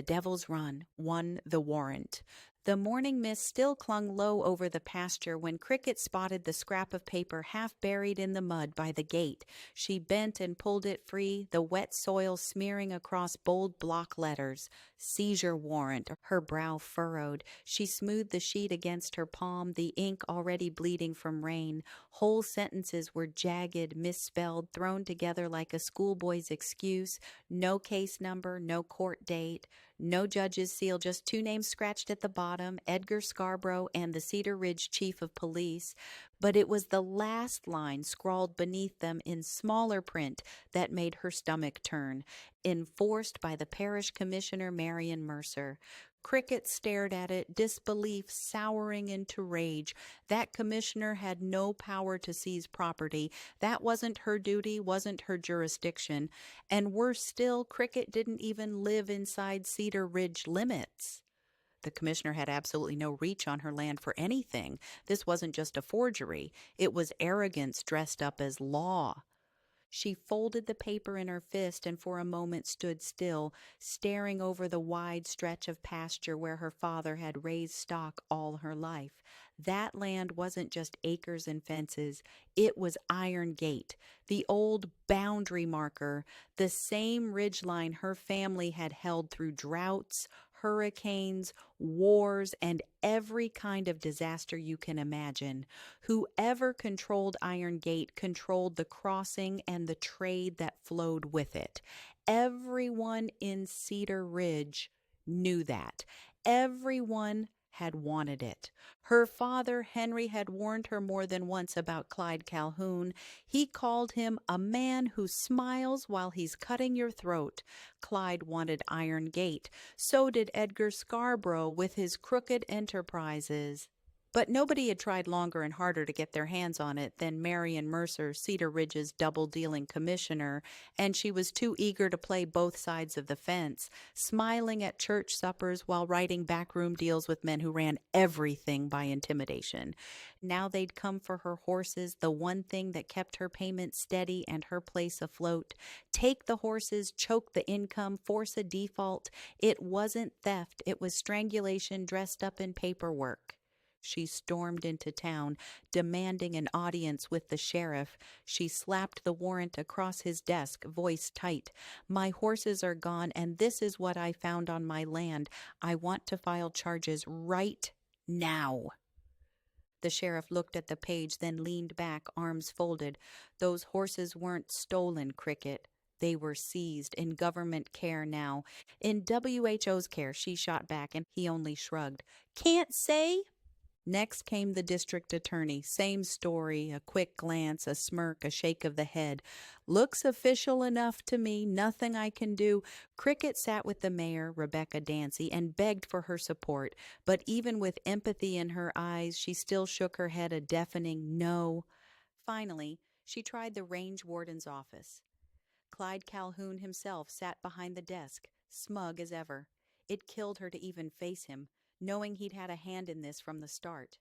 the Devil's Run won the warrant. The morning mist still clung low over the pasture when Cricket spotted the scrap of paper half buried in the mud by the gate. She bent and pulled it free, the wet soil smearing across bold block letters. Seizure warrant. Her brow furrowed. She smoothed the sheet against her palm, the ink already bleeding from rain. Whole sentences were jagged, misspelled, thrown together like a schoolboy's excuse. No case number, no court date. No judge's seal, just two names scratched at the bottom, Edgar Scarborough and the Cedar Ridge chief of police. But it was the last line scrawled beneath them in smaller print that made her stomach turn. Enforced by the parish commissioner, Marion Mercer. Cricket stared at it, disbelief souring into rage. That commissioner had no power to seize property. That wasn't her duty, wasn't her jurisdiction. And worse still, Cricket didn't even live inside Cedar Ridge limits. The commissioner had absolutely no reach on her land for anything. This wasn't just a forgery. It was arrogance dressed up as law. She folded the paper in her fist and for a moment stood still, staring over the wide stretch of pasture where her father had raised stock all her life. That land wasn't just acres and fences. It was Iron Gate, the old boundary marker, the same ridgeline her family had held through droughts, hurricanes, wars, and every kind of disaster you can imagine. Whoever controlled Iron Gate controlled the crossing and the trade that flowed with it. Everyone in Cedar Ridge knew that. Everyone had wanted it. Her father, Henry, had warned her more than once about Clyde Calhoun. He called him a man who smiles while he's cutting your throat. Clyde wanted Iron Gate. So did Edgar Scarborough with his crooked enterprises. But nobody had tried longer and harder to get their hands on it than Marion Mercer, Cedar Ridge's double-dealing commissioner, and she was too eager to play both sides of the fence, smiling at church suppers while writing backroom deals with men who ran everything by intimidation. Now they'd come for her horses, the one thing that kept her payment steady and her place afloat. Take the horses, choke the income, force a default. It wasn't theft, it was strangulation dressed up in paperwork. She stormed into town, demanding an audience with the sheriff. She slapped the warrant across his desk, voice tight. My horses are gone, and this is what I found on my land. I want to file charges right now. The sheriff looked at the page, then leaned back, arms folded. Those horses weren't stolen, Cricket. They were seized, in government care now. In WHO's care, she shot back, and he only shrugged. Can't say? Next came the district attorney. Same story, a quick glance, a smirk, a shake of the head. Looks official enough to me, nothing I can do. Cricket sat with the mayor, Rebecca Dancy, and begged for her support. But even with empathy in her eyes, she still shook her head a deafening no. Finally, she tried the range warden's office. Clyde Calhoun himself sat behind the desk, smug as ever. It killed her to even face him, knowing he'd had a hand in this from the start.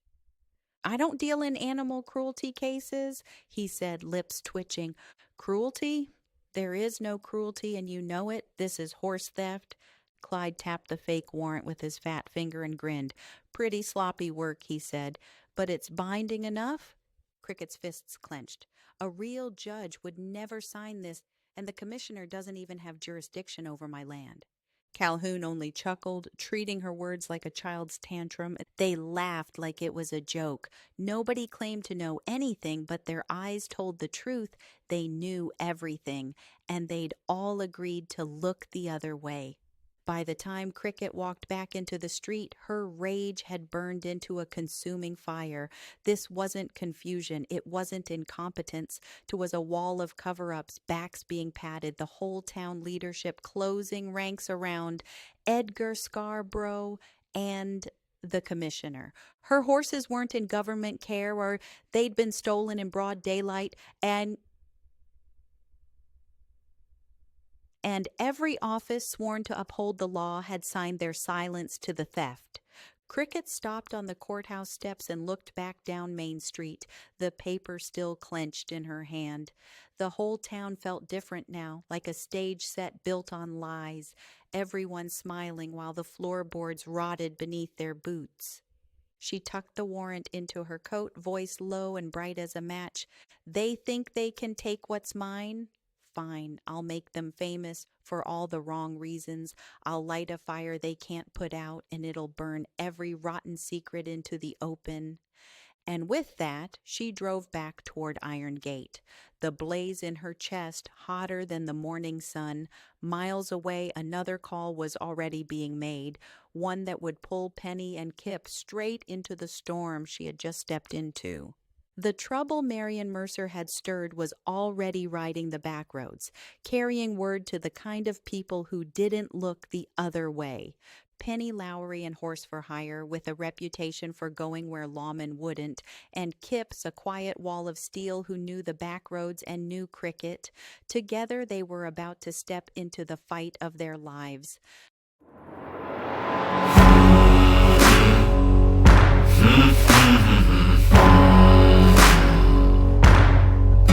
I don't deal in animal cruelty cases, he said, lips twitching. Cruelty? There is no cruelty, and you know it. This is horse theft. Clyde tapped the fake warrant with his fat finger and grinned. Pretty sloppy work, he said. But it's binding enough? Cricket's fists clenched. A real judge would never sign this, and the commissioner doesn't even have jurisdiction over my land. Calhoun only chuckled, treating her words like a child's tantrum. They laughed like it was a joke. Nobody claimed to know anything, but their eyes told the truth. They knew everything, and they'd all agreed to look the other way. By the time Cricket walked back into the street, her rage had burned into a consuming fire. This wasn't confusion. It wasn't incompetence. It was a wall of cover-ups, backs being patted, the whole town leadership closing ranks around Edgar Scarborough and the commissioner. Her horses weren't in government care, or they'd been stolen in broad daylight, and every office sworn to uphold the law had signed their silence to the theft. Cricket stopped on the courthouse steps and looked back down Main Street, the paper still clenched in her hand. The whole town felt different now, like a stage set built on lies, everyone smiling while the floorboards rotted beneath their boots. She tucked the warrant into her coat, voice low and bright as a match. They think they can take what's mine? Fine, I'll make them famous for all the wrong reasons. I'll light a fire they can't put out, and it'll burn every rotten secret into the open. And with that, she drove back toward Iron Gate, the blaze in her chest hotter than the morning sun. Miles away, another call was already being made, one that would pull Penny and Kip straight into the storm she had just stepped into. The trouble Marion Mercer had stirred was already riding the back roads, carrying word to the kind of people who didn't look the other way. Penny Lowery and Horse for Hire, with a reputation for going where lawmen wouldn't, and Kip's a quiet wall of steel who knew the back roads and knew Cricket. Together they were about to step into the fight of their lives.